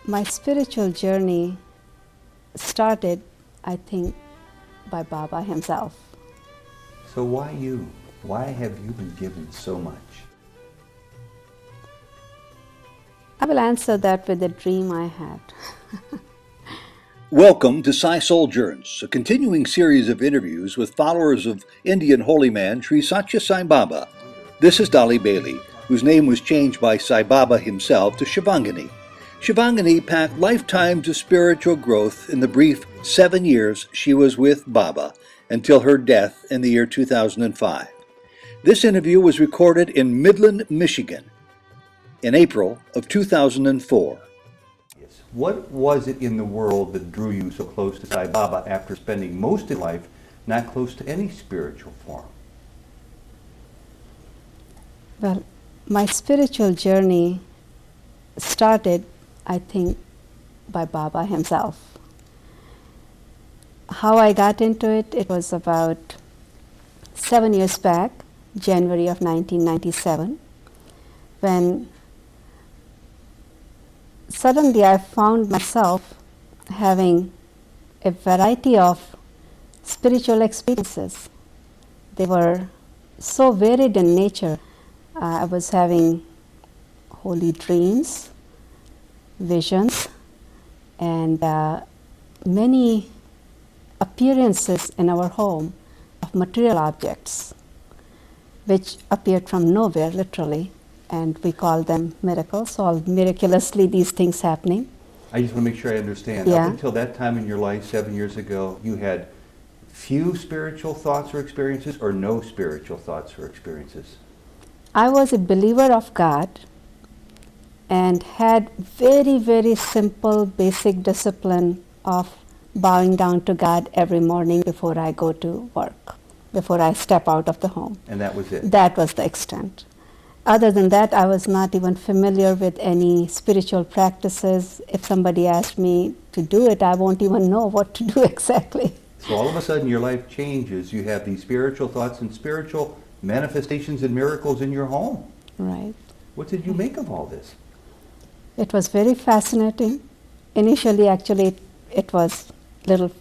My spiritual journey started, I think, by Baba himself. So why you? Why have you been given so much? I will answer that with a dream I had. Welcome to Souljourns, a continuing series of interviews with followers of Indian holy man Sri Satya Sai Baba. This is Dolly Daily, whose name was changed by Sai Baba himself to Shivangini. Shivangini packed lifetimes of spiritual growth in the brief 7 years she was with Baba until her death in the year 2005. This interview was recorded in Midland, Michigan in April of 2004. What was it in the world that drew you so close to Sai Baba after spending most of your life not close to any spiritual form? Well, my spiritual journey started, I think, by Baba himself. How I got into it, it was about 7 years back, January of 1997, when suddenly I found myself having a variety of spiritual experiences. They were so varied in nature. I was having holy dreams, visions, and many appearances in our home of material objects, which appeared from nowhere, literally. And we call them miracles, all miraculously these things happening. I just want to make sure I understand. Yeah. Up until that time in your life, 7 years ago, you had few spiritual thoughts or experiences or no spiritual thoughts or experiences? I was a believer of God and had very, very simple, basic discipline of bowing down to God every morning before I go to work, before I step out of the home. And that was it? That was the extent. Other than that, I was not even familiar with any spiritual practices. If somebody asked me to do it, I won't even know what to do exactly. So all of a sudden your life changes. You have these spiritual thoughts and spiritual manifestations and miracles in your home. Right. What did you make of all this? It was very fascinating. Initially, actually, it was a little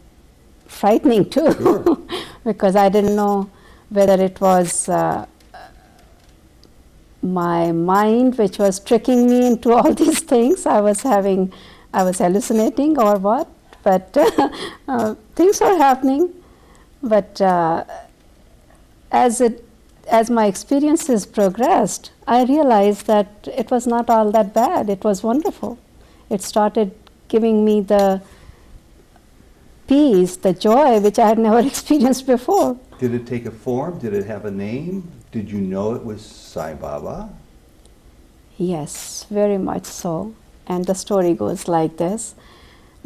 frightening too. Sure. Because I didn't know whether it was my mind which was tricking me into all these things. I was hallucinating or what, but things were happening. But as my experiences progressed, I realized that it was not all that bad. It was wonderful. It started giving me the peace, the joy, which I had never experienced before. Did it take a form? Did it have a name? Did you know it was Sai Baba? Yes, very much so. And the story goes like this.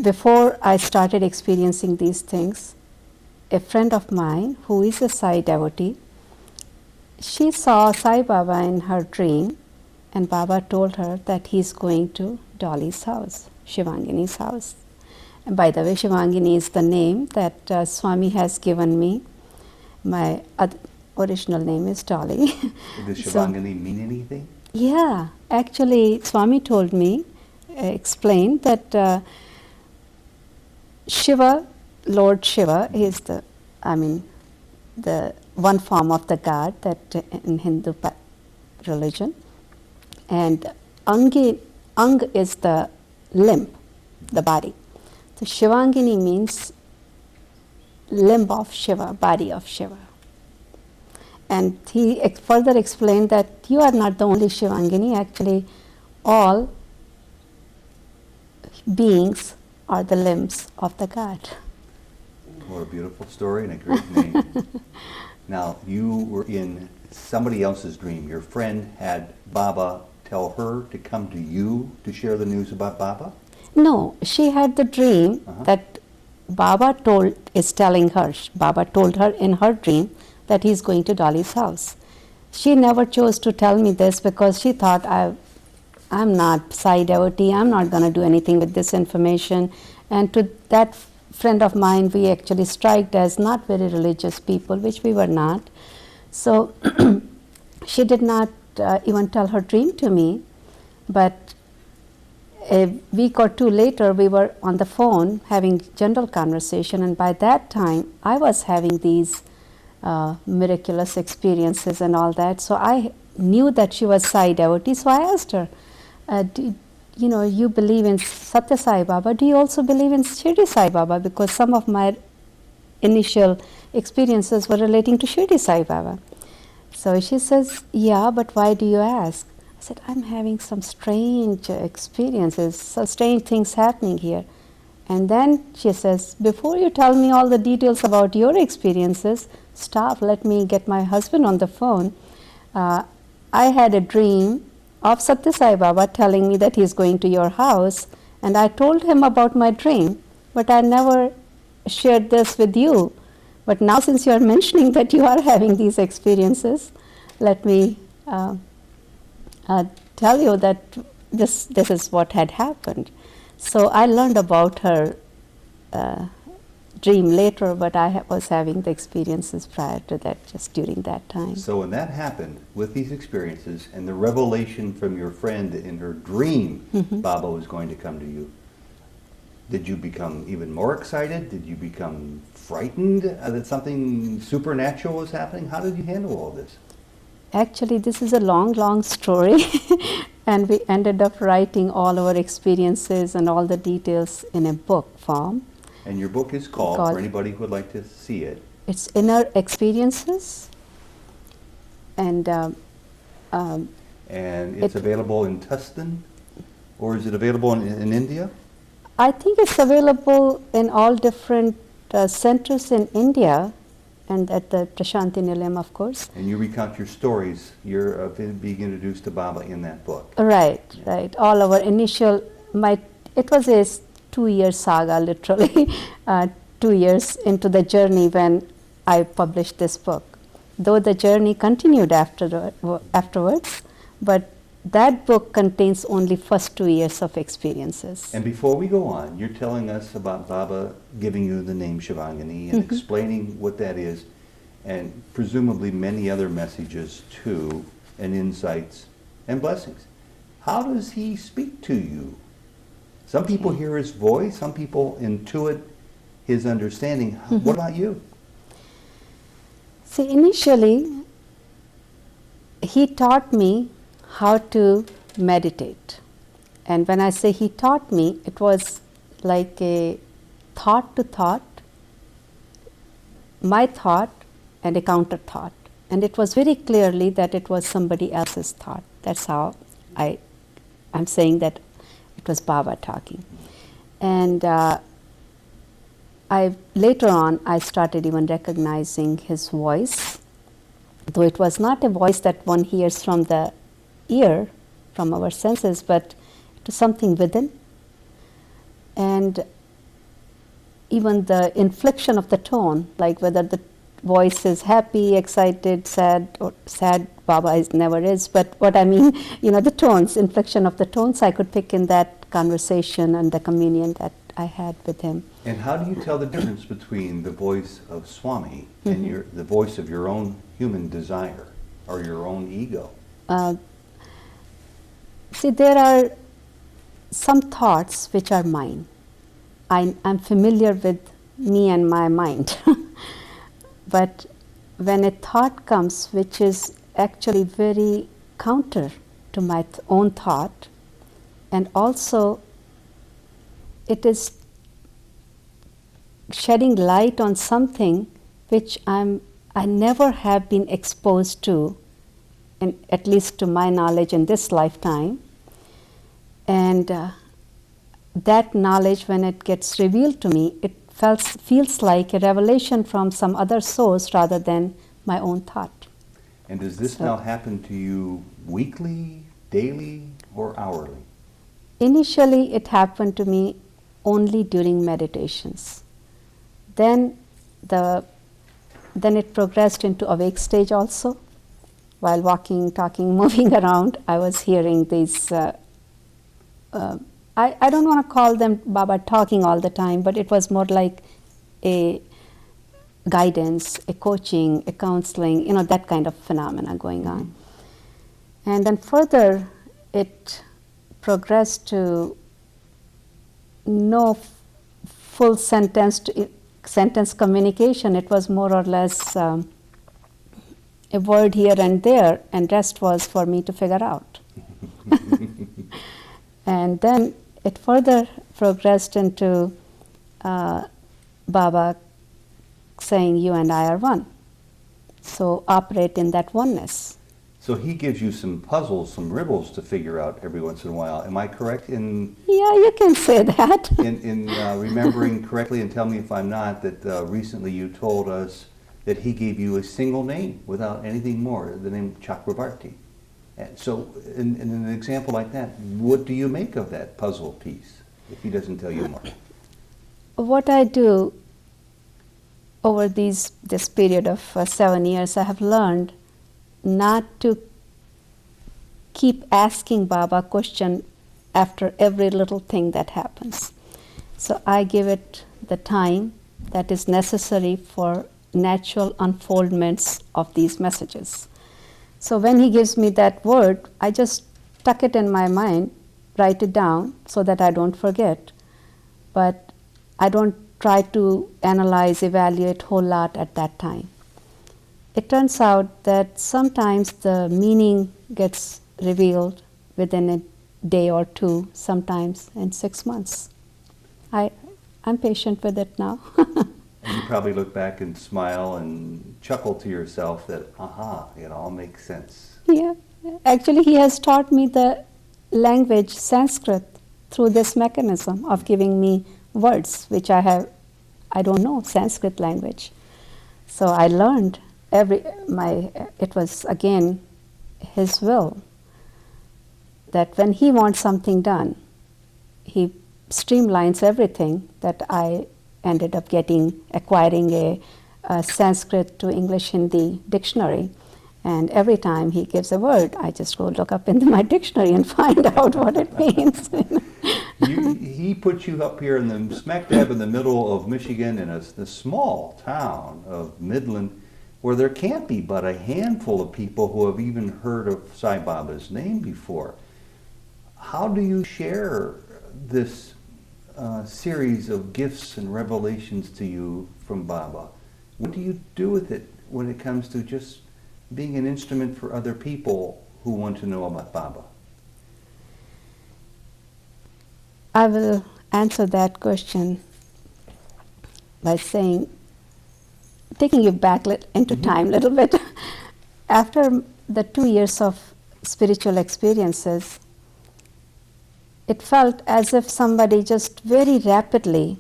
Before I started experiencing these things, a friend of mine who is a Sai devotee, she saw Sai Baba in her dream, and Baba told her that he's going to Dolly's house, Shivangini's house. And by the way, Shivangini is the name that Swami has given me. My original name is Dolly. Does Shivangini mean anything? Yeah, actually, Swami told me, explained that Shiva, Lord Shiva, is the one form of the god that in Hindu religion, and Ang is the limb, the body. So Shivangini means limb of Shiva, body of Shiva. And he further explained that you are not the only Shivangini, actually all beings are the limbs of the God. What a beautiful story and a great name. Now, you were in somebody else's dream. Your friend had Baba tell her to come to you to share the news about Baba? No, she had the dream that Baba told her in her dream that he's going to Dolly's house. She never chose to tell me this because she thought I'm not Sai devotee, I'm not going to do anything with this information. And to that friend of mine, we actually striked as not very religious people, which we were not. So she did not even tell her dream to me, but a week or two later, we were on the phone having general conversation, and by that time, I was having these miraculous experiences and all that. So I knew that she was Sai devotee. So I asked her, you believe in Satya Sai Baba. Do you also believe in Shirdi Sai Baba? Because some of my initial experiences were relating to Shirdi Sai Baba. So she says, yeah, but why do you ask? I said, I'm having some strange experiences, so strange things happening here. And then she says, before you tell me all the details about your experiences, stop, let me get my husband on the phone. I had a dream of Satya Sai Baba telling me that he's going to your house, and I told him about my dream, but I never shared this with you. But now since you are mentioning that you are having these experiences, let me tell you that this is what had happened. So I learned about her dream later, but I was having the experiences prior to that, just during that time. So when that happened, with these experiences and the revelation from your friend in her dream, Baba was going to come to you, did you become even more excited? Did you become frightened that something supernatural was happening? How did you handle all this? Actually, this is a long, long story, and we ended up writing all our experiences and all the details in a book form. And your book is called, for anybody who would like to see it, it's Inner Experiences, and it's available in Tustin, or is it available in India? I think it's available in all different centers in India, and at the Prashanti Nilayam, of course. And you recount your stories. You're being introduced to Baba in that book. Right, right. All our initial, it was a 2-year saga, literally, 2 years into the journey when I published this book. Though the journey continued afterwards, but that book contains only first 2 years of experiences. And before we go on, you're telling us about Baba giving you the name Shivangini and explaining what that is, and presumably many other messages too, and insights and blessings. How does he speak to you? Some people hear his voice, some people intuit his understanding. What about you? See, initially, he taught me how to meditate. And when I say he taught me, it was like a thought to thought, my thought and a counter thought. And it was very clearly that it was somebody else's thought. That's how I'm saying that it was Baba talking. And later on, I started even recognizing his voice, though it was not a voice that one hears from the ear, from our senses, but to something within. And even the inflection of the tone, like whether the voice is happy, excited, sad, or sad, Baba never is, but what I mean, the tones, inflection of the tones, I could pick in that conversation and the communion that I had with him. And how do you tell the difference between the voice of Swami and the voice of your own human desire or your own ego? See, there are some thoughts which are mine. I'm familiar with me and my mind. But when a thought comes which is actually very counter to my own thought, and also it is shedding light on something which I never have been exposed to, and at least to my knowledge in this lifetime, and that knowledge, when it gets revealed to me, it feels like a revelation from some other source rather than my own thought. And does this now happen to you weekly, daily, or hourly? Initially, it happened to me only during meditations. Then it progressed into awake stage also. While walking, talking, moving around, I was hearing these, I don't want to call them Baba talking all the time, but it was more like a guidance, a coaching, a counseling, that kind of phenomena going on. And then further, it progressed to no full sentence communication. It was more or less a word here and there, and rest was for me to figure out. And then it further progressed into Baba saying, you and I are one. So operate in that oneness. So he gives you some puzzles, some riddles to figure out every once in a while. Am I correct in Yeah, you can say that. in remembering correctly, and tell me if I'm not, that recently you told us that he gave you a single name without anything more, the name Chakravarti. And so in an example like that, what do you make of that puzzle piece if he doesn't tell you more? What I do over this period of 7 years, I have learned not to keep asking Baba a question after every little thing that happens. So I give it the time that is necessary for natural unfoldments of these messages. So when he gives me that word, I just tuck it in my mind, write it down so that I don't forget. But I don't try to analyze, evaluate a whole lot at that time. It turns out that sometimes the meaning gets revealed within a day or two, sometimes in 6 months. I'm patient with it now. And you probably look back and smile and chuckle to yourself that, aha, it all makes sense. Yeah, actually he has taught me the language Sanskrit through this mechanism of giving me words, which I don't know Sanskrit language. So I learned it was again his will that when he wants something done, he streamlines everything, that I ended up acquiring a Sanskrit to English Hindi dictionary. And every time he gives a word, I just go look up into my dictionary and find out what it means. He put you up here in the smack dab in the middle of Michigan in the small town of Midland, where there can't be but a handful of people who have even heard of Sai Baba's name before. How do you share this series of gifts and revelations to you from Baba? What do you do with it when it comes to just being an instrument for other people who want to know about Baba? I will answer that question by saying, taking you back into time a little bit. After the 2 years of spiritual experiences, it felt as if somebody just very rapidly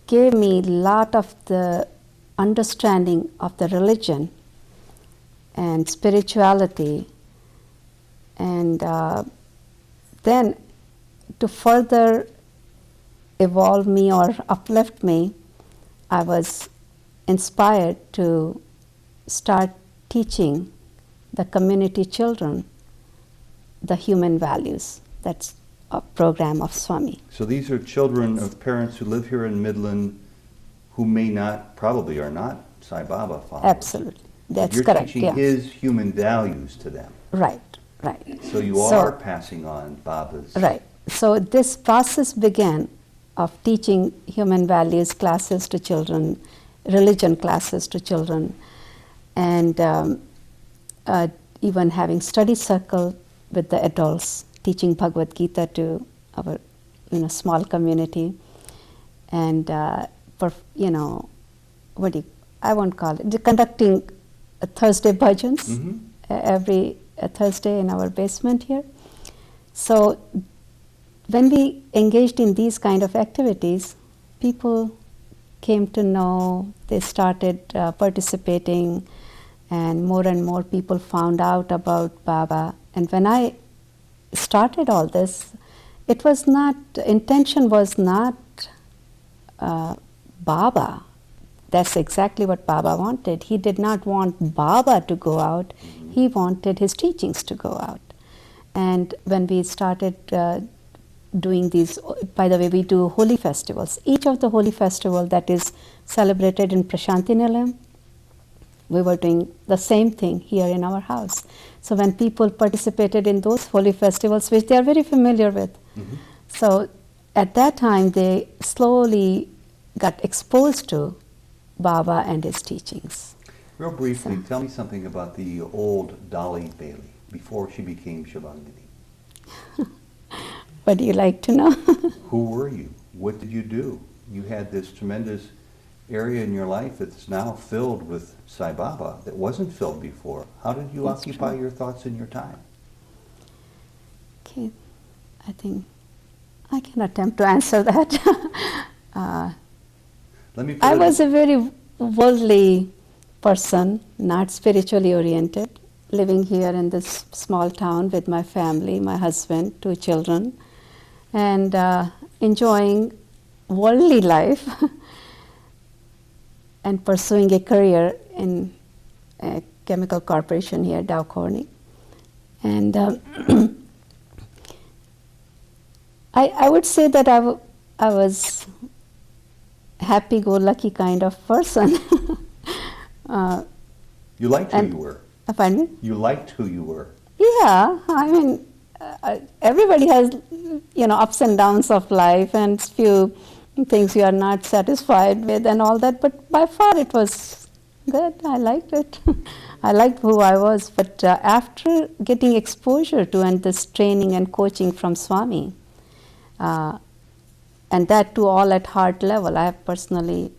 gave me a lot of the understanding of the religion and spirituality, and then to further evolve me or uplift me, I was inspired to start teaching the community children the human values. That's a program of Swami. So these are children of parents who live here in Midland who may not, probably are not Sai Baba followers. Absolutely. That's You're correct. teaching his human values to them. Right. So you are passing on Baba's. Right. So this process began of teaching human values classes to children, religion classes to children, and even having study circle with the adults, teaching Bhagavad Gita to our small community, and I won't call it, conducting Thursday bhajans every Thursday in our basement here. So when we engaged in these kind of activities, people came to know, they started participating, and more people found out about Baba. And when I started all this, intention was not Baba. That's exactly what Baba wanted. He did not want Baba to go out, he wanted his teachings to go out. And when we started doing these, by the way, we do holy festivals. Each of the holy festival that is celebrated in Prashanti Nilayam, we were doing the same thing here in our house. So when people participated in those holy festivals, which they are very familiar with, so at that time, they slowly got exposed to Baba and his teachings. Real briefly, tell me something about the old Dolly Daily before she became Shivangini. Would you like to know? Who were you? What did you do? You had this tremendous area in your life that's now filled with Sai Baba that wasn't filled before. How did you That's occupy true. your thoughts and your time? Okay, I think I can attempt to answer that. Let me put I it was a very worldly person, not spiritually oriented, living here in this small town with my family, my husband, 2 children, and enjoying worldly life and pursuing a career in a chemical corporation here, Dow Corning. And I would say that I was happy-go-lucky kind of person. You liked who and- you were. Pardon me? You liked who you were. Yeah, I mean, everybody has, ups and downs of life and few things you are not satisfied with and all that, but by far it was good. I liked it. I liked who I was, but after getting exposure to and this training and coaching from Swami, and that too all at heart level, I have personally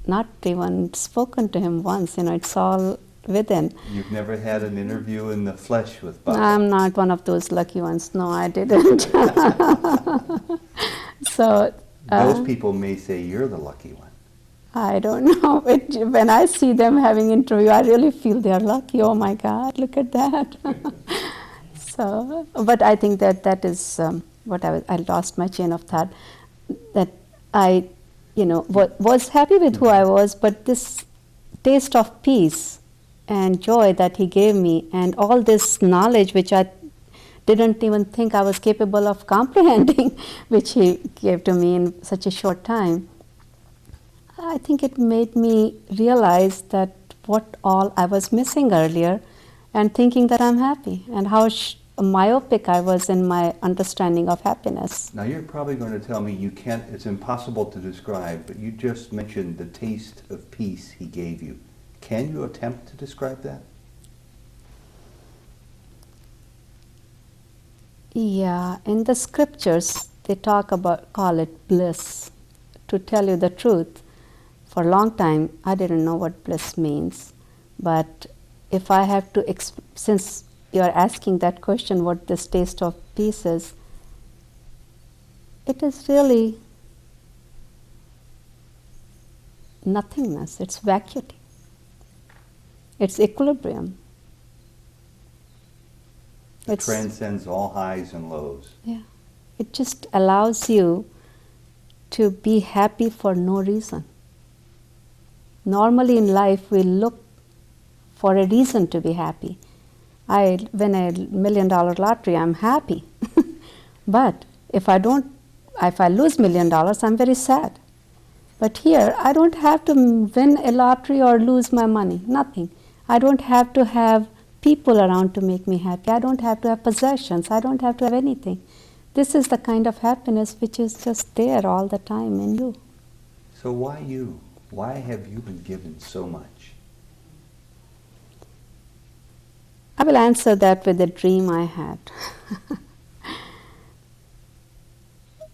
not even spoken to him once, it's all within. You've never had an interview in the flesh with Baba. I'm not one of those lucky ones. No, I didn't. So Those people may say you're the lucky one. I don't know. When I see them having interview, I really feel they are lucky. Oh my God, look at that. So, but I think that is what I lost my chain of thought. That I, was happy with who I was, but this taste of peace and joy that he gave me, and all this knowledge which I didn't even think I was capable of comprehending, which he gave to me in such a short time, I think it made me realize that what all I was missing earlier, and thinking that I'm happy, and how myopic I was in my understanding of happiness. Now you're probably going to tell me it's impossible to describe, but you just mentioned the taste of peace he gave you. Can you attempt to describe that? Yeah, in the scriptures they call it bliss. To tell you the truth, for a long time I didn't know what bliss means, but if I have to, since you are asking that question, what this taste of peace is, it is really nothingness, it's vacuity. It's equilibrium. It transcends all highs and lows. Yeah. It just allows you to be happy for no reason. Normally in life we look for a reason to be happy. I win $1 million lottery, I'm happy. But if I lose $1 million, I'm very sad. But here, I don't have to win a lottery or lose my money, nothing. I don't have to have people around to make me happy. I don't have to have possessions. I don't have to have anything. This is the kind of happiness which is just there all the time in you. So why you? Why have you been given so much? I will answer that with a dream I had.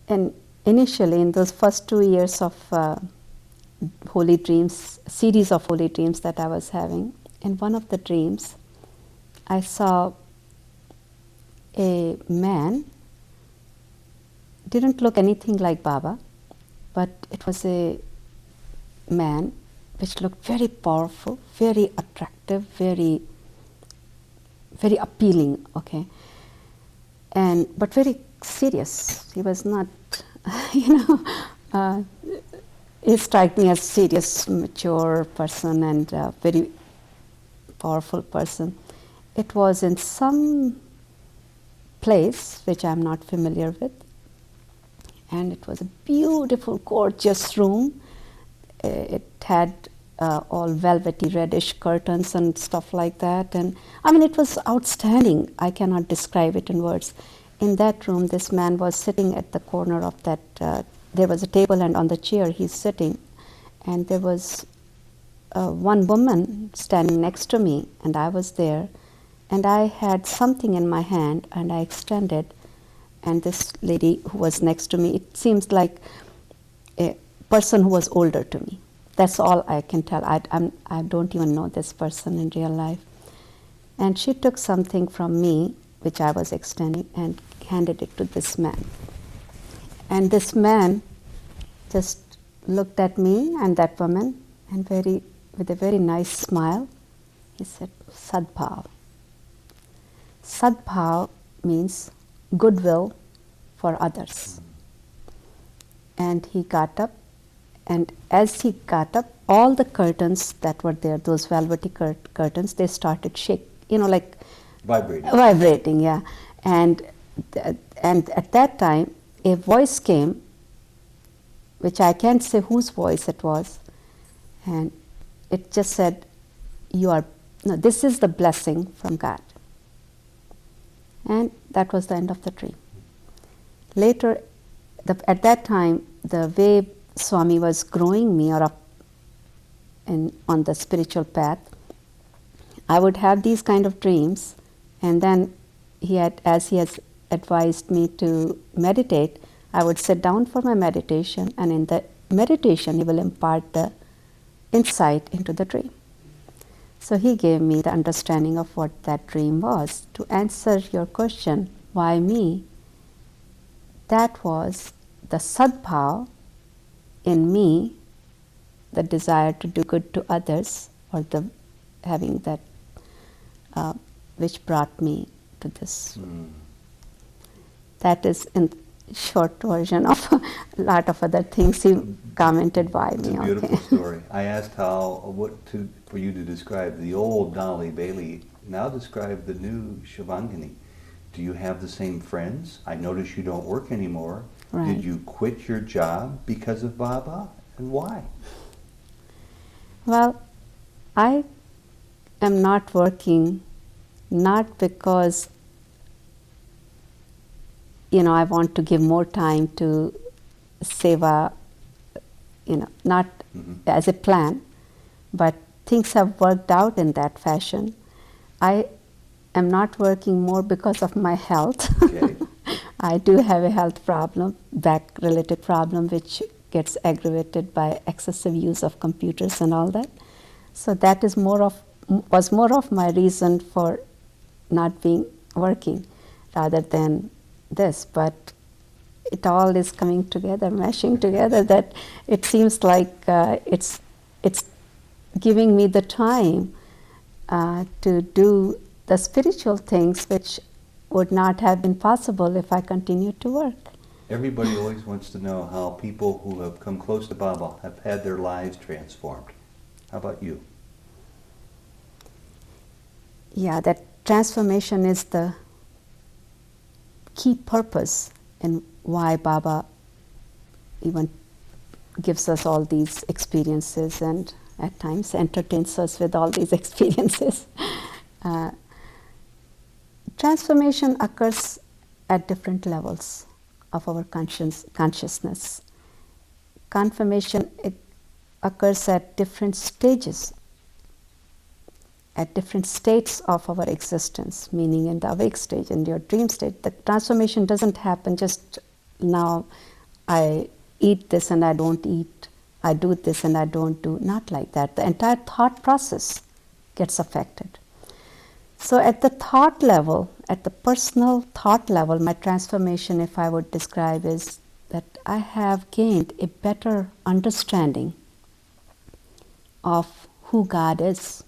And initially, in those first 2 years of holy dreams, series of holy dreams that I was having, in one of the dreams, I saw a man, didn't look anything like Baba, but it was a man which looked very powerful, very attractive, very appealing, okay, but very serious. He was not, he struck me as serious, mature person and very powerful person. It was in some place which I'm not familiar with, and it was a beautiful, gorgeous room. It had all velvety reddish curtains and stuff like that, and I mean it was outstanding. I cannot describe it in words. in that room, this man was sitting at the corner of that, there was a table, and on the chair he's sitting, and there was one woman standing next to me, and I was there, and I had something in my hand, and I extended, and this lady who was next to me, it seems like a person who was older to me. That's all I can tell. I don't even know this person in real life. And she took something from me, which I was extending, and handed it to this man. And this man just looked at me and that woman, and with a very nice smile, he said, Sadbhav. Sadbhav means goodwill for others. And he got up, and as he got up, all the curtains that were there, those velvety curtains, they started like vibrating, yeah. And at that time, a voice came, which I can't say whose voice it was, and it just said, this is the blessing from God. And that was the end of the dream. Later, at that time, the way Swami was growing me up on the spiritual path, I would have these kind of dreams, and then as he has advised me to meditate, I would sit down for my meditation, and in the meditation he will impart the insight into the dream. So he gave me the understanding of what that dream was. To answer your question, why me? That was the sadbhav in me, the desire to do good to others, or having that, which brought me to this. That is in short version of a lot of other things he commented why me. It's a beautiful story. I asked for you to describe the old Dolly Daily. Now describe the new Shivangini. Do you have the same friends? I notice you don't work anymore. Right. Did you quit your job because of Baba, and why? Well, I am not working, not because I want to give more time to seva, not as a plan, but things have worked out in that fashion. I am not working more because of my health. Okay. I do have a health problem, back-related problem, which gets aggravated by excessive use of computers and all that. So that was more of my reason for not being working, rather than this. But it all is coming together, meshing together, that it seems like it's giving me the time to do the spiritual things which would not have been possible if I continued to work. Everybody always wants to know how people who have come close to Baba have had their lives transformed. How about you? Yeah, that transformation is the key purpose in why Baba even gives us all these experiences and at times entertains us with all these experiences. Transformation occurs at different levels of our consciousness. Confirmation occurs at different stages, at different states of our existence, meaning in the awake stage, in your dream state. The transformation doesn't happen just now, I eat this and I don't eat, I do this and I don't do, not like that. The entire thought process gets affected. So at the thought level, at the personal thought level, my transformation, if I would describe, is that I have gained a better understanding of who God is.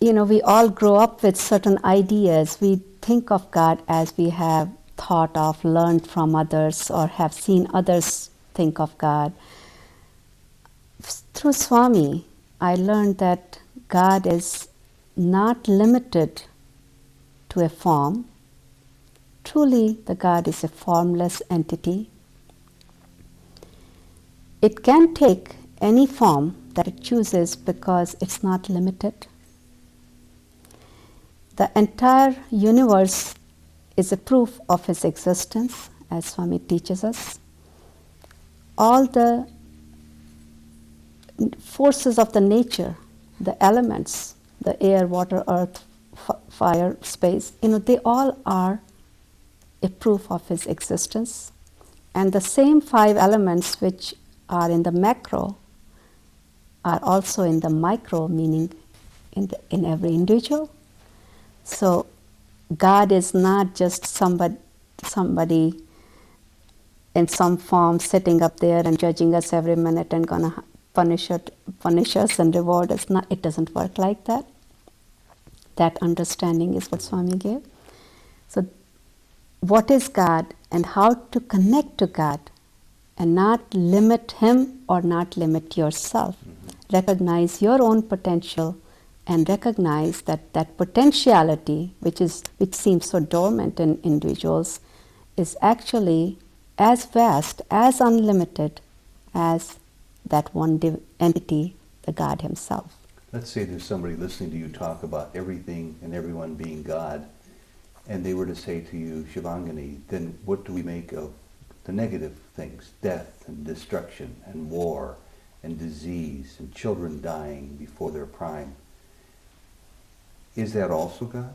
We all grow up with certain ideas. We think of God as we have thought of, learned from others, or have seen others think of God. Through Swami, I learned that God is not limited to a form. Truly, the God is a formless entity. It can take any form that it chooses because it's not limited. The entire universe is a proof of his existence, as Swami teaches us. All the forces of the nature, the elements, the air, water, earth, fire, space, they all are a proof of his existence. And the same 5 elements which are in the macro are also in the micro, meaning in every individual. So God is not just somebody in some form sitting up there and judging us every minute and gonna punish us and reward us. Not, it doesn't work like that. That understanding is what Swami gave. So what is God and how to connect to God and not limit him or not limit yourself. Recognize your own potential and recognize that potentiality, which seems so dormant in individuals, is actually as vast, as unlimited as that one entity, the God himself. Let's say there's somebody listening to you talk about everything and everyone being God, and they were to say to you, Shivangini, then what do we make of the negative things, death and destruction and war and disease and children dying before their prime? Is that also God?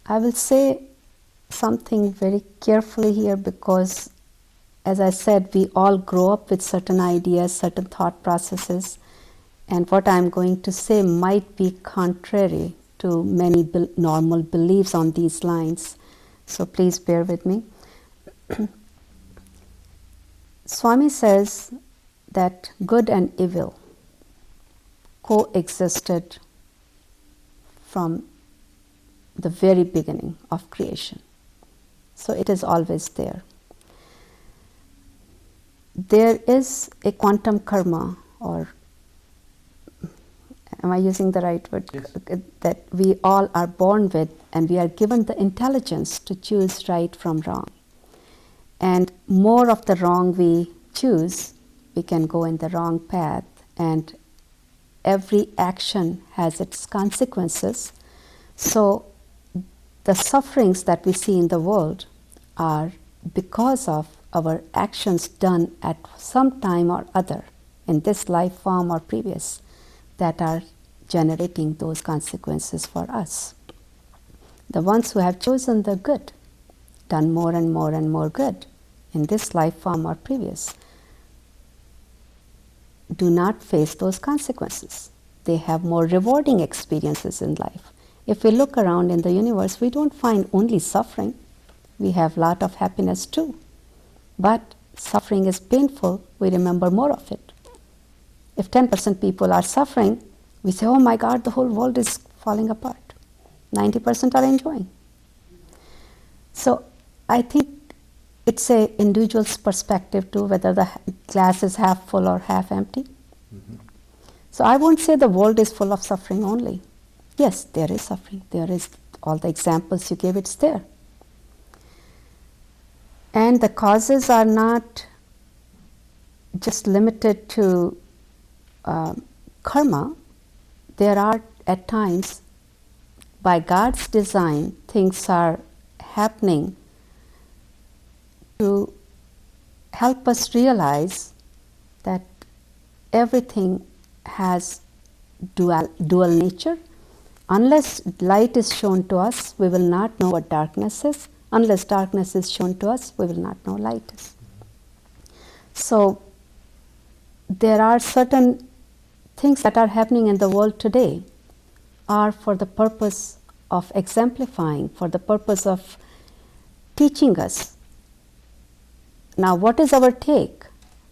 I will say something very carefully here because, as I said, we all grow up with certain ideas, certain thought processes, and what I'm going to say might be contrary to many normal beliefs on these lines. So please bear with me. Swami says that good and evil coexisted from the very beginning of creation. So it is always there. There is a quantum karma, or am I using the right word? Yes. That we all are born with, and we are given the intelligence to choose right from wrong. And more of the wrong we choose, we can go in the wrong path, and every action has its consequences. So the sufferings that we see in the world are because of our actions done at some time or other, in this life form or previous, that are generating those consequences for us. The ones who have chosen the good, done more and more and more good in this life form or previous, do not face those consequences. They have more rewarding experiences in life. If we look around in the universe, we don't find only suffering. We have a lot of happiness too. But suffering is painful, we remember more of it. If 10% people are suffering, we say, oh my God, the whole world is falling apart. 90% are enjoying. So I think it's an individual's perspective too, whether the glass is half full or half empty. Mm-hmm. So I won't say the world is full of suffering only. Yes, there is suffering. There is all the examples you gave, it's there. And the causes are not just limited to karma. There are, at times, by God's design, things are happening to help us realize that everything has dual nature. Unless light is shown to us, we will not know what darkness is. Unless darkness is shown to us, we will not know light is. So there are certain things that are happening in the world today are for the purpose of exemplifying, for the purpose of teaching us. Now, what is our take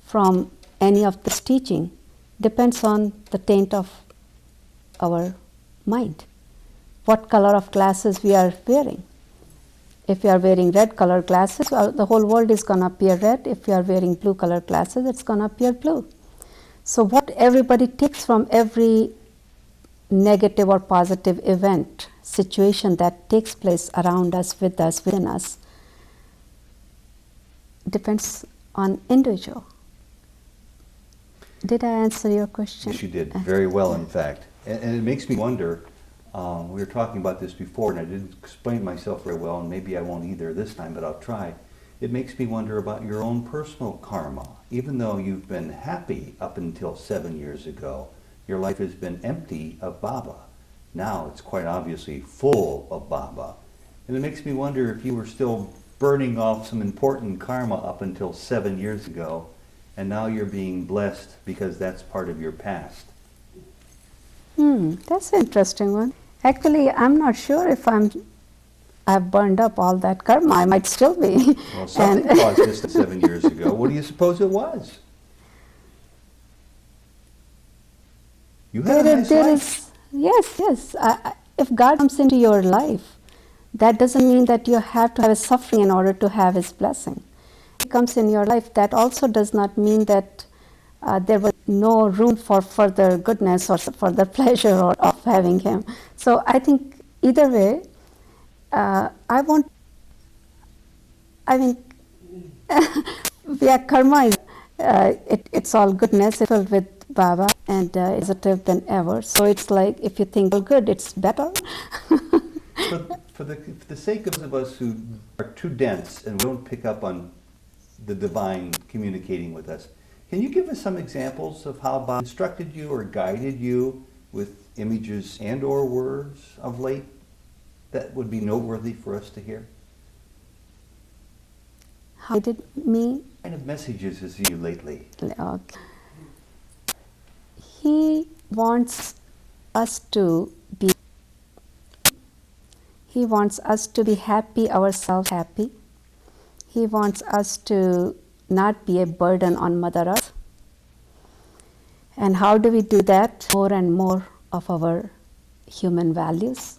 from any of this teaching depends on the taint of our mind. What color of glasses we are wearing. If you are wearing red color glasses, the whole world is going to appear red. If you are wearing blue color glasses, it's going to appear blue. So what everybody takes from every negative or positive event, situation that takes place around us, with us, within us, depends on individual. Did I answer your question? Yes, you did. Very well, in fact. And it makes me wonder, We were talking about this before, and I didn't explain myself very well, and maybe I won't either this time, but I'll try. It makes me wonder about your own personal karma. Even though you've been happy up until 7 years ago, your life has been empty of Baba. Now it's quite obviously full of Baba. And it makes me wonder if you were still burning off some important karma up until 7 years ago, and now you're being blessed because that's part of your past. That's an interesting one. Actually, I'm not sure if I've burned up all that karma. I might still be. Well, something caused this 7 years ago. What do you suppose it was? You had a nice life. Yes. If God comes into your life, that doesn't mean that you have to have a suffering in order to have His blessing. If He comes in your life, that also does not mean that there was no room for further goodness or further pleasure of having Him. So I think either way, karma is, it's all goodness, it's filled with Baba and positive than ever. So it's like if you think, well, good, it's better. For the sake of us who are too dense and don't pick up on the divine communicating with us, can you give us some examples of how Baba instructed you or guided you with images and or words of late that would be noteworthy for us to hear? How did me? What kind of messages has He you lately? Okay. He wants us to be. He wants us to be happy, ourselves happy. He wants us to not be a burden on Mother Earth. And how do we do that? More and more of our human values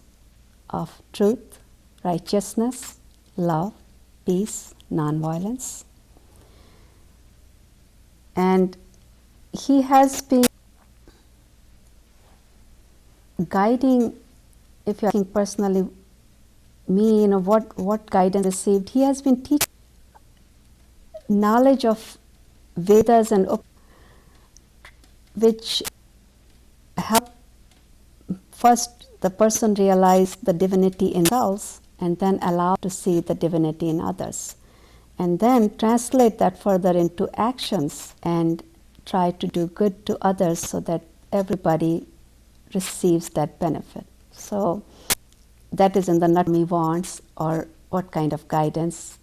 of truth, righteousness, love, peace, non-violence. And He has been guiding, if you're asking personally me, what guidance received, He has been teaching knowledge of Vedas and which help first the person realize the divinity in themselves and then allow to see the divinity in others, and then translate that further into actions and try to do good to others so that everybody receives that benefit. So that is in the nut he wants, or what kind of guidance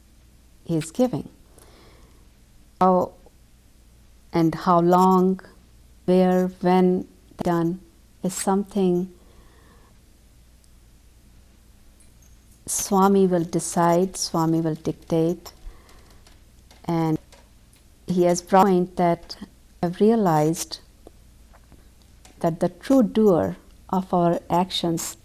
he is giving. How and how long, where, when done is something Swami will decide, Swami will dictate, and he has brought point that I have realized that the true doer of our actions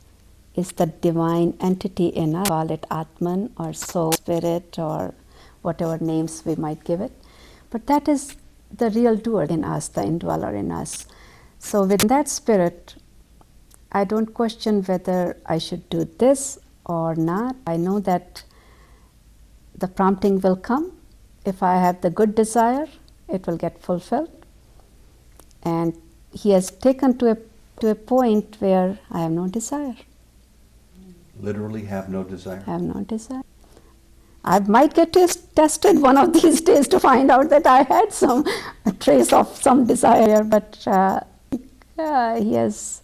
is the divine entity in us. Call it Atman or soul, spirit, or whatever names we might give it. But that is the real doer in us, the indweller in us. So with that spirit, I don't question whether I should do this or not. I know that the prompting will come. If I have the good desire, it will get fulfilled. And he has taken to a point where I have no desire. Literally have no desire? I have no desire. I might get tested one of these days to find out that I had a trace of some desire, but he has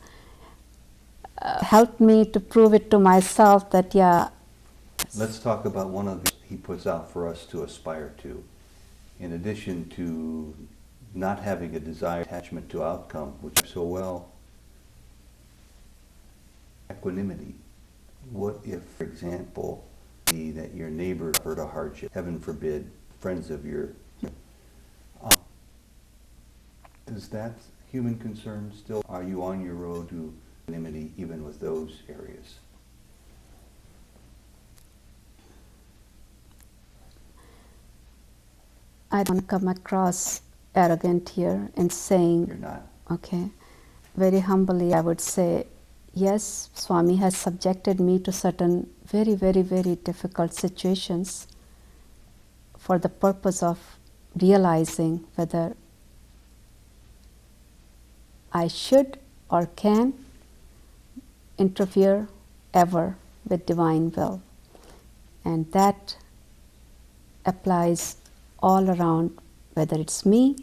helped me to prove it to myself that, yeah. Let's talk about one of the he puts out for us to aspire to. In addition to not having a desire attachment to outcome, which is so well, equanimity. What if, for example, that your neighbor suffered a hardship, heaven forbid, friends of your, is that human concern still? Are you on your road to equanimity even with those areas? I don't come across arrogant here in saying, You're not. Okay, very humbly I would say, yes, Swami has subjected me to certain very, very, very difficult situations for the purpose of realizing whether I should or can interfere ever with divine will. And that applies all around, whether it's me,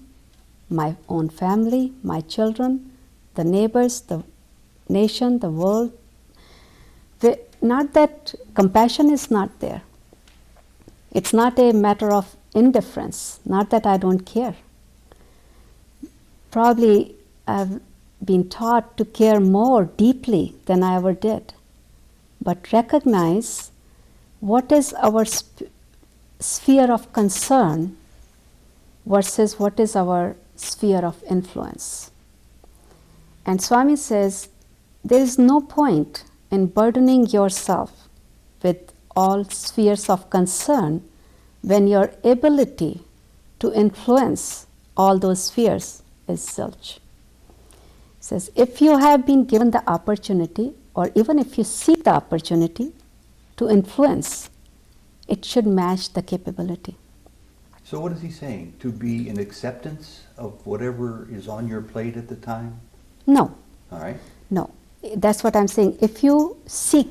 my own family, my children, the neighbors, the nation, the world. Not that compassion is not there. It's not a matter of indifference, not that I don't care. Probably I've been taught to care more deeply than I ever did. But recognize what is our sphere of concern versus what is our sphere of influence. And Swami says there is no point in burdening yourself with all spheres of concern when your ability to influence all those spheres is zilch. He says, if you have been given the opportunity, or even if you seek the opportunity to influence, it should match the capability. So what is he saying? To be in acceptance of whatever is on your plate at the time? No. All right. No. That's what I'm saying. If you seek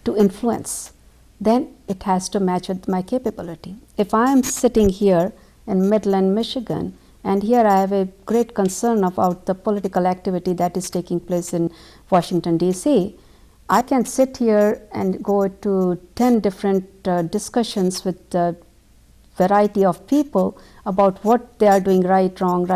to influence, then it has to match with my capability. If I'm sitting here in Midland, Michigan, and here I have a great concern about the political activity that is taking place in Washington, D.C., I can sit here and go to 10 different discussions with a variety of people about what they are doing right, wrong,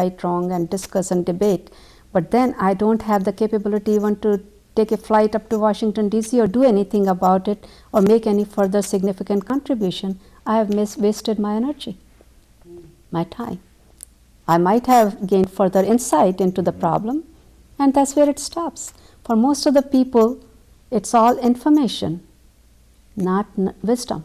and discuss and debate. But then I don't have the capability even to take a flight up to Washington, D.C. or do anything about it or make any further significant contribution. I have wasted my energy, my time. I might have gained further insight into the problem, and that's where it stops. For most of the people, it's all information, not wisdom,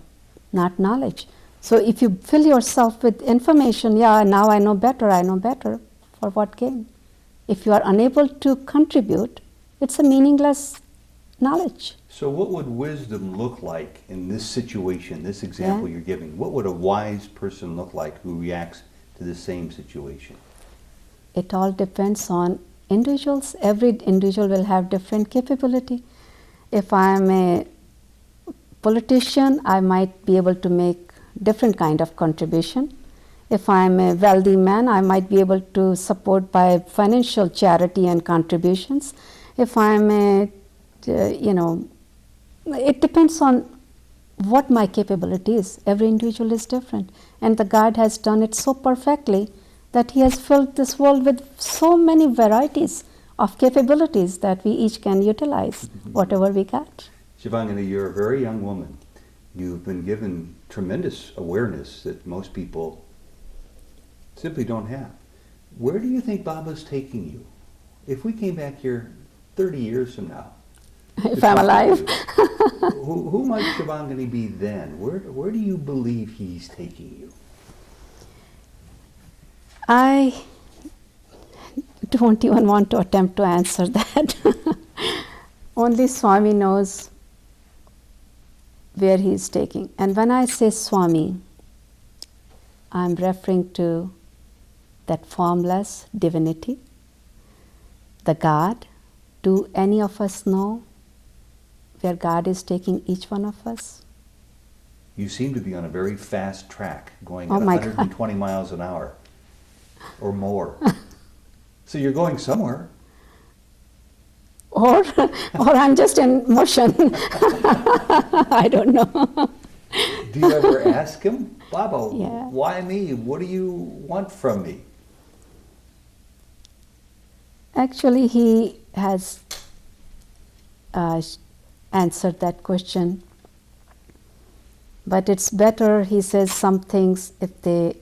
not knowledge. So if you fill yourself with information, yeah, now I know better, for what gain? If you are unable to contribute, it's a meaningless knowledge. So what would wisdom look like in this situation, this example you're giving? What would a wise person look like who reacts to the same situation? It all depends on individuals. Every individual will have different capability. If I am a politician, I might be able to make different kind of contribution. If I am a wealthy man, I might be able to support by financial charity and contributions. If I am a, it depends on what my capability is. Every individual is different. And the God has done it so perfectly that He has filled this world with so many varieties of capabilities that we each can utilize, whatever we got. Shivangini, you're a very young woman. You've been given tremendous awareness that most people simply don't have. Where do you think Baba's taking you? If we came back here 30 years from now, if I'm alive. who might Shivangini be then? Where do you believe He's taking you? I don't even want to attempt to answer that. Only Swami knows where he is taking. And when I say Swami, I'm referring to that formless divinity, the God. Do any of us know where God is taking each one of us? You seem to be on a very fast track, going Oh at my 120 miles an hour or more. So you're going somewhere. Or I'm just in motion. I don't know. Do you ever ask Him, Baba, Yeah. why me? What do you want from me? Actually, he has answered that question. But it's better, he says, some things if they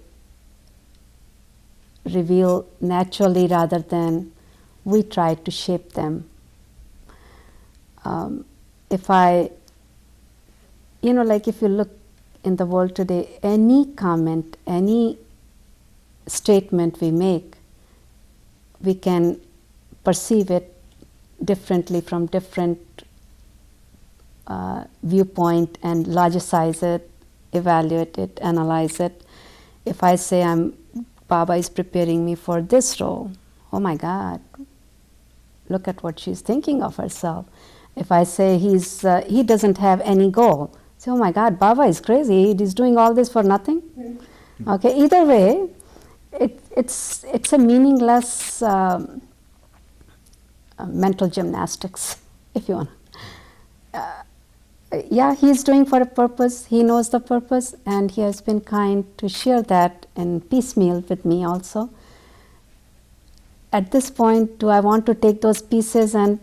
reveal naturally rather than we try to shape them. If you look in the world today, any comment, any statement we make, we can perceive it differently from different viewpoint and logicize it, evaluate it, analyze it. If I say Baba is preparing me for this role, oh my God, look at what she's thinking of herself. If I say he doesn't have any goal, say, oh my God, Baba is crazy. He's doing all this for nothing. Okay. Either way, it's a meaningless mental gymnastics, if you want. Yeah, he's doing for a purpose. He knows the purpose, and he has been kind to share that in piecemeal with me also. At this point, do I want to take those pieces and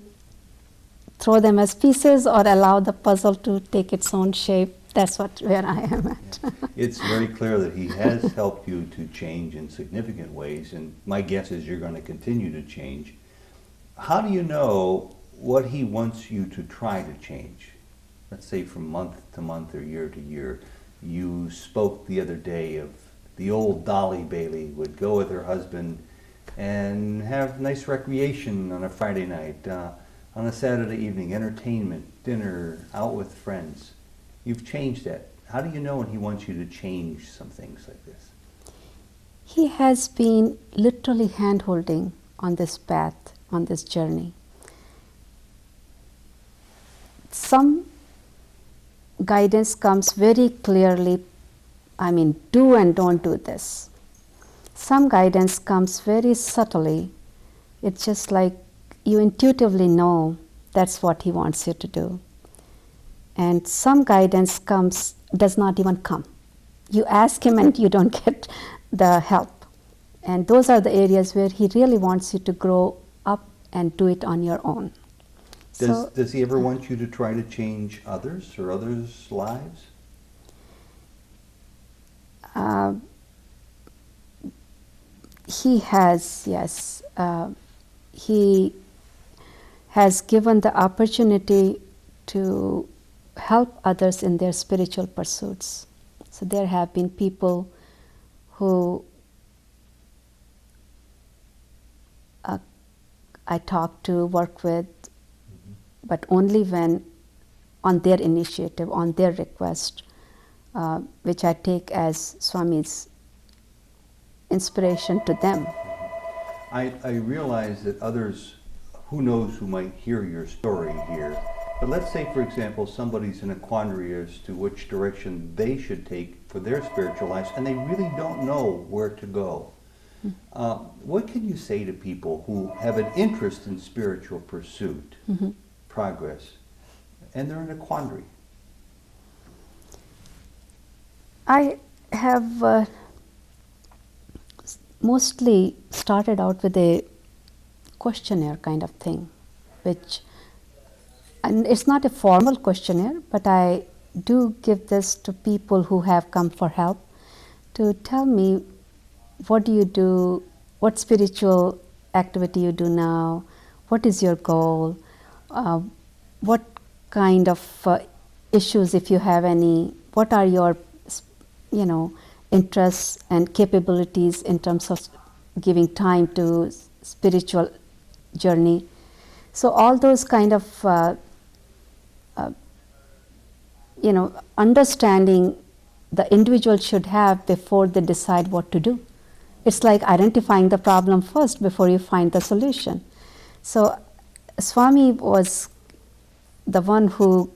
throw them as pieces, or allow the puzzle to take its own shape? That's where I am at. It's very clear that he has helped you to change in significant ways, and my guess is you're going to continue to change. How do you know what he wants you to try to change? Let's say from month to month or year to year. You spoke the other day of the old Dolly Daily would go with her husband and have nice recreation on a Friday night, on a Saturday evening, entertainment, dinner, out with friends. You've changed that. How do you know when he wants you to change some things like this? He has been literally hand-holding on this path, on this journey. Some guidance comes very clearly, do and don't do this. Some guidance comes very subtly. It's just like you intuitively know that's what he wants you to do. And some guidance does not even come. You ask him and you don't get the help. And those are the areas where he really wants you to grow up and do it on your own. Does he ever want you to try to change others or others' lives? He has, yes. He has given the opportunity to help others in their spiritual pursuits. So there have been people who I talk to, work with, but only when on their initiative, on their request, which I take as Swami's inspiration to them. I realize that others, who knows who might hear your story here, but let's say, for example, somebody's in a quandary as to which direction they should take for their spiritual lives, and they really don't know where to go. What can you say to people who have an interest in spiritual pursuit, progress, and they're in a quandary? I have mostly started out with a questionnaire kind of thing, and it's not a formal questionnaire, but I do give this to people who have come for help to tell me, what do you do, what spiritual activity you do now, what is your goal, what kind of issues, if you have any, what are your interests and capabilities in terms of giving time to spiritual journey. So all those kind of understanding the individual should have before they decide what to do. It's like identifying the problem first before you find the solution. So Swami was the one who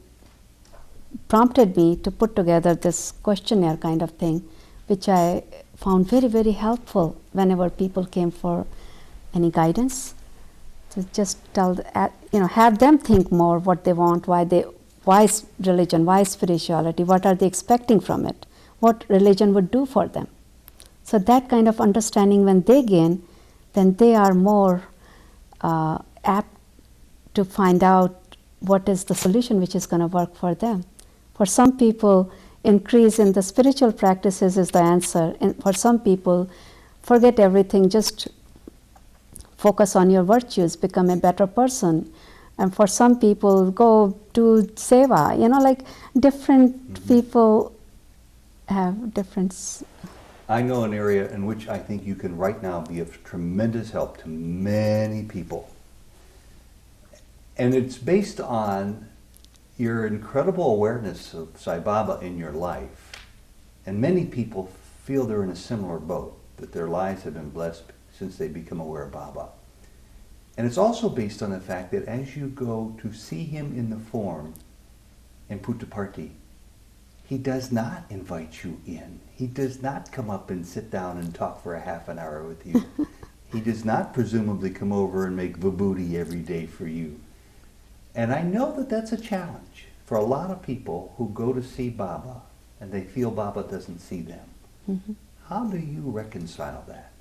prompted me to put together this questionnaire kind of thing, which I found very, very helpful whenever people came for any guidance. To just have them think more what they want, why religion, why spirituality, what are they expecting from it, what religion would do for them. So that kind of understanding when they gain, then they are more apt to find out what is the solution which is going to work for them. For some people, increase in the spiritual practices is the answer. And for some people, forget everything, just focus on your virtues, become a better person. And for some people, go do seva. Like different people have different. I know an area in which I think you can right now be of tremendous help to many people. And it's based on your incredible awareness of Sai Baba in your life. And many people feel they're in a similar boat, that their lives have been blessed since they become aware of Baba. And it's also based on the fact that as you go to see him in the form in Puttaparthi, he does not invite you in. He does not come up and sit down and talk for a half an hour with you. He does not presumably come over and make vibhuti every day for you. And I know that that's a challenge for a lot of people who go to see Baba and they feel Baba doesn't see them. Mm-hmm. How do you reconcile that?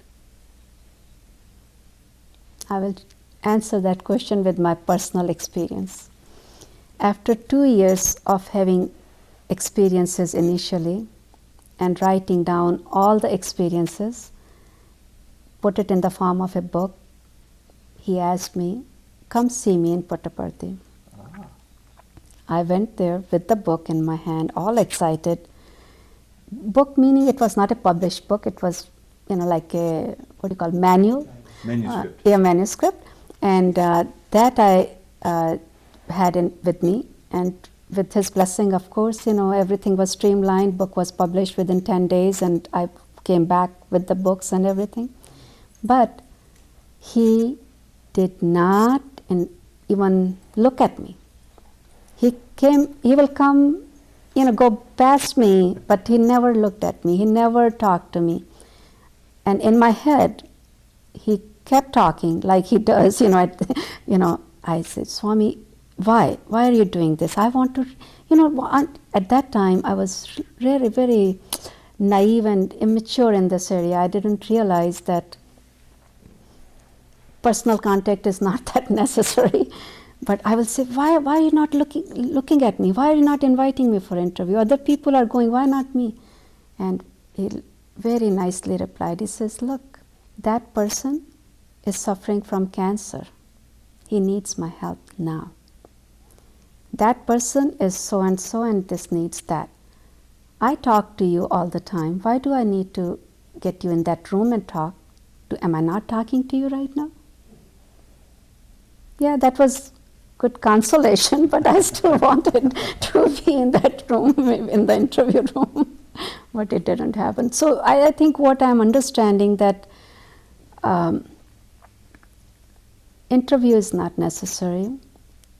I will answer that question with my personal experience. After 2 years of having experiences initially and writing down all the experiences, put it in the form of a book, he asked me, come see me in Puttaparthi. Ah. I went there with the book in my hand, all excited. Book meaning it was not a published book, it was, like a, what do you call, manual? Manuscript. Manuscript. And that I had with me. And with his blessing, of course, everything was streamlined. Book was published within 10 days and I came back with the books and everything. But he did not even look at me. He will come, go past me, but he never looked at me. He never talked to me. And in my head, he kept talking like he does, I said, Swami, why are you doing this? I want to, at that time I was really very naive and immature in this area. I didn't realize that personal contact is not that necessary. But I will say, why are you not looking at me? Why are you not inviting me for interview? Other people are going, why not me? And he very nicely replied, he says, look, that person is suffering from cancer. He needs my help now. That person is so and this needs that. I talk to you all the time. Why do I need to get you in that room and talk? Am I not talking to you right now? Yeah, that was good consolation, but I still wanted to be in that room, in the interview room, but it didn't happen. So I think what I'm understanding that interview is not necessary.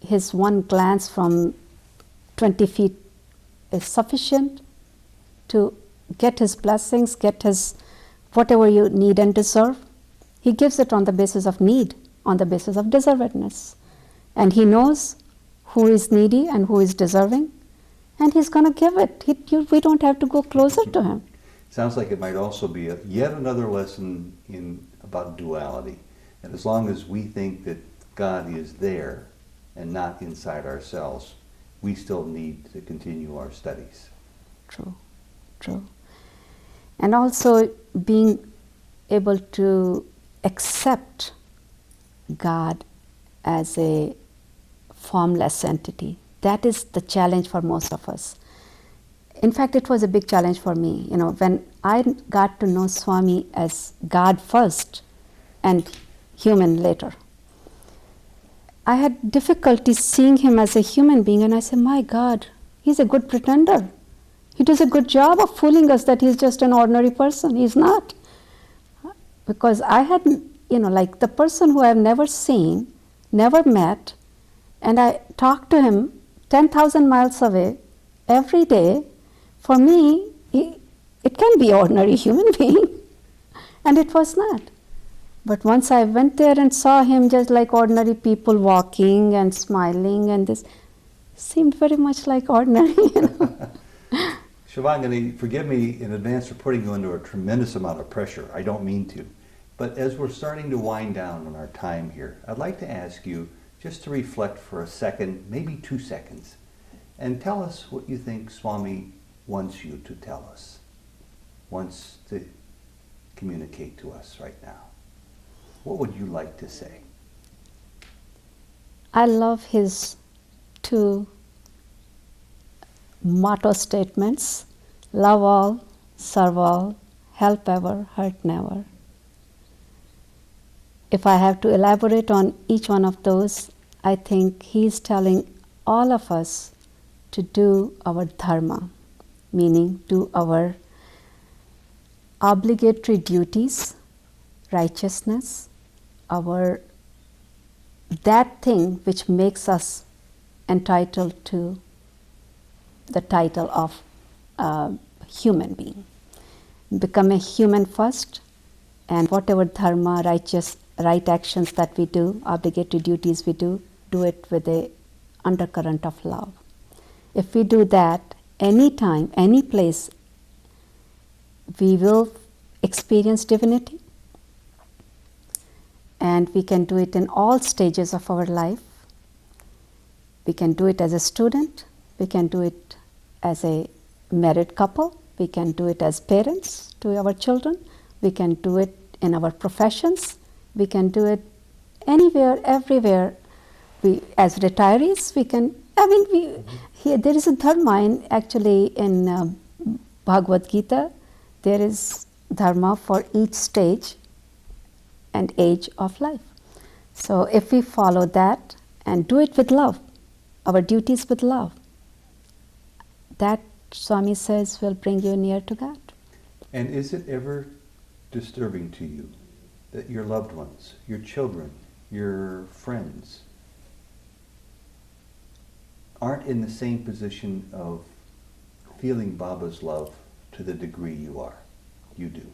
His one glance from 20 feet is sufficient to get his blessings, get his whatever you need and deserve. He gives it on the basis of need, on the basis of deservedness. And he knows who is needy and who is deserving, and he's going to give it. We don't have to go closer to him. Sounds like it might also be yet another lesson about duality. And as long as we think that God is there and not inside ourselves, we still need to continue our studies. True. And also being able to accept God as a formless entity. That is the challenge for most of us. In fact, it was a big challenge for me. When I got to know Swami as God first and human later, I had difficulty seeing him as a human being, and I said, my God, he's a good pretender. He does a good job of fooling us that he's just an ordinary person. He's not. Because I had, like the person who I've never seen, never met, and I talked to him 10,000 miles away every day. For me, it can be ordinary human being, and it was not. But once I went there and saw him just like ordinary people walking and smiling, and this seemed very much like ordinary. Shivangini, forgive me in advance for putting you under a tremendous amount of pressure. I don't mean to. But as we're starting to wind down on our time here, I'd like to ask you just to reflect for a second, maybe 2 seconds, and tell us what you think Swami wants you to tell us, wants to communicate to us right now. What would you like to say? I love his 2 motto statements: love all, serve all, help ever, hurt never. If I have to elaborate on each one of those, I think he's telling all of us to do our dharma, meaning do our obligatory duties, righteousness, our that thing which makes us entitled to the title of human being. Become a human first, and whatever dharma, right actions that we do, obligatory duties we do it with a undercurrent of love. If we do that, any time, any place, we will experience divinity, and we can do it in all stages of our life. We can do it as a student, we can do it as a married couple, we can do it as parents to our children, we can do it in our professions, we can do it anywhere, everywhere. We, as retirees, we can, here there is a dharma actually in Bhagavad Gita, there is dharma for each stage and age of life. So if we follow that and do it with love, our duties with love, that, Swami says, will bring you near to God. And is it ever disturbing to you that your loved ones, your children, your friends, aren't in the same position of feeling Baba's love to the degree you are? You do.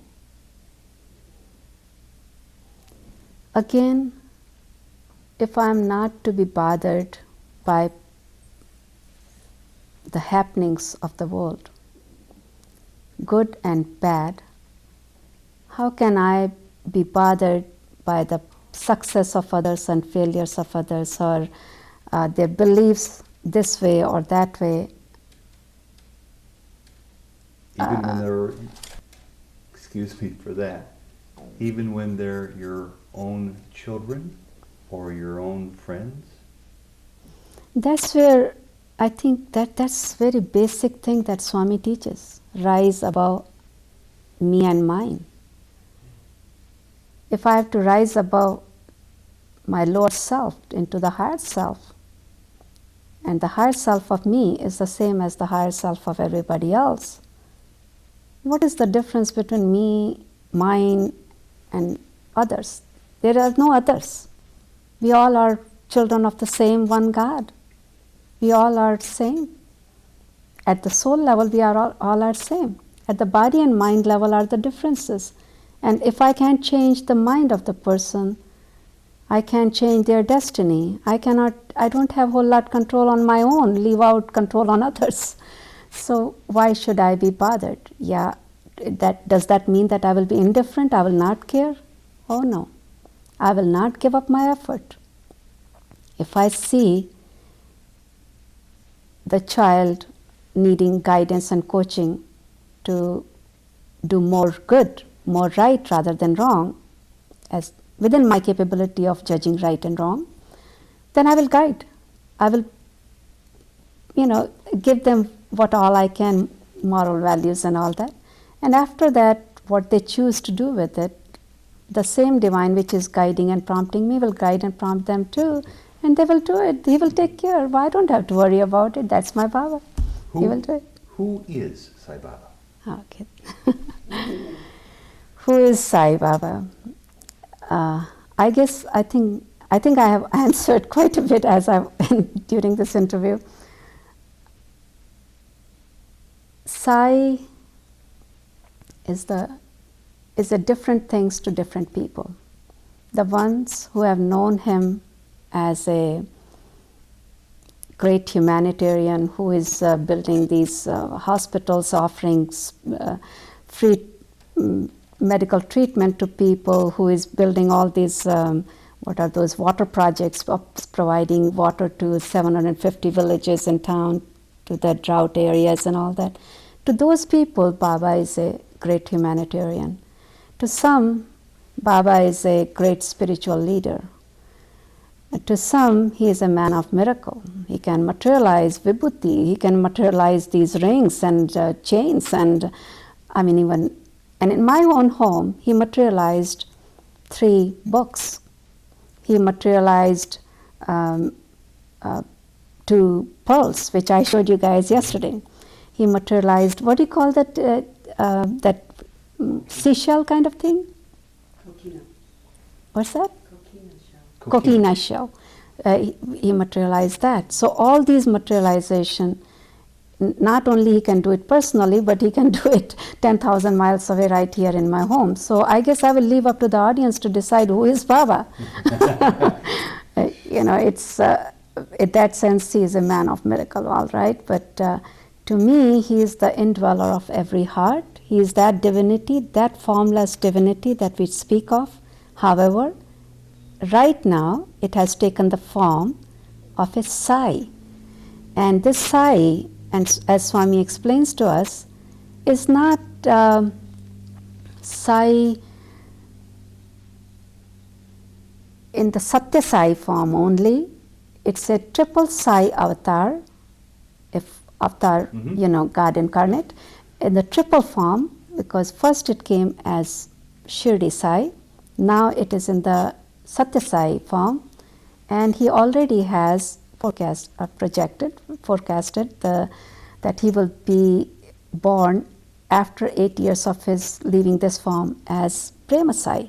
Again, if I am not to be bothered by the happenings of the world, good and bad, how can I be bothered by the success of others and failures of others, or their beliefs this way or that way? Even when they're, excuse me for that, even when they're your own children or your own friends? That's where I think that's very basic thing that Swami teaches. Rise above me and mine. If I have to rise above my lower self into the higher self, and the higher self of me is the same as the higher self of everybody else, what is the difference between me, mine, and others? There are no others. We all are children of the same one God. We all are same. At the soul level, we are all are same. At the body and mind level are the differences. And if I can't change the mind of the person, I can't change their destiny. I don't have whole lot control on my own, leave out control on others. So why should I be bothered? Yeah, does that mean that I will be indifferent? I will not care? Oh no. I will not give up my effort. If I see the child needing guidance and coaching to do more good, more right rather than wrong, as within my capability of judging right and wrong, then I will guide. I will, give them what all I can, moral values and all that. And after that, what they choose to do with it, the same divine which is guiding and prompting me will guide and prompt them too, and they will do it. He will take care. I don't have to worry about it. That's my Baba. He will do it. Who is Sai Baba? Okay. Who is Sai Baba? I think I have answered quite a bit as during this interview. Sai is a different things to different people. The ones who have known him as a great humanitarian who is building these hospitals, offering free medical treatment to people, who is building all these, what are those water projects, providing water to 750 villages in town, to the drought areas and all that. To those people, Baba is a great humanitarian. To some, Baba is a great spiritual leader. To some, he is a man of miracle. He can materialize vibhuti, he can materialize these rings and chains, and in my own home, he materialized 3 books. He materialized 2 pearls, which I showed you guys yesterday. He materialized, what do you call that, that seashell kind of thing? Coquina. What's that? Coquina shell. coquina shell. He materialized that. So all these materialization, not only he can do it personally, but he can do it 10,000 miles away right here in my home. So I guess I will leave up to the audience to decide who is Baba. It's in that sense he is a man of miracle, all right. But to me, he is the indweller of every heart. He is that divinity, that formless divinity that we speak of. However, right now it has taken the form of a sai, and this sai, and as Swami explains to us, is not sai in the Satya Sai form only. It's a triple Sai avatar, if avatar, God incarnate, in the triple form, because first it came as Shirdi Sai, now it is in the Satya Sai form, and he already has forecasted that he will be born after 8 years of his leaving this form as Prema Sai.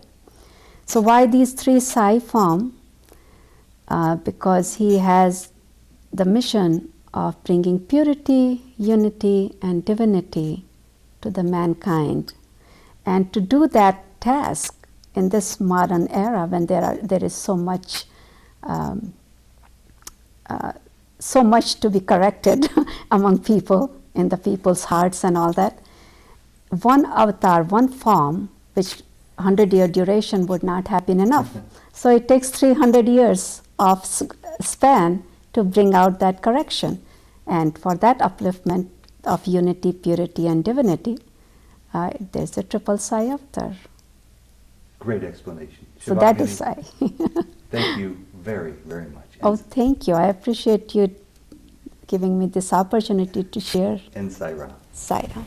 So why these three Sai form? Because he has the mission of bringing purity, unity, and divinity to the mankind. And to do that task in this modern era, when there is so much to be corrected among people, in the people's hearts and all that, one avatar, one form, which 100-year duration would not have been enough. So it takes 300 years of span to bring out that correction. And for that upliftment of unity, purity, and divinity, there's a triple Sai avatar. Great explanation. So that is Sai. Thank you very, very much. Oh, thank you. I appreciate you giving me this opportunity to share. And Sai Ram. Sai Ram.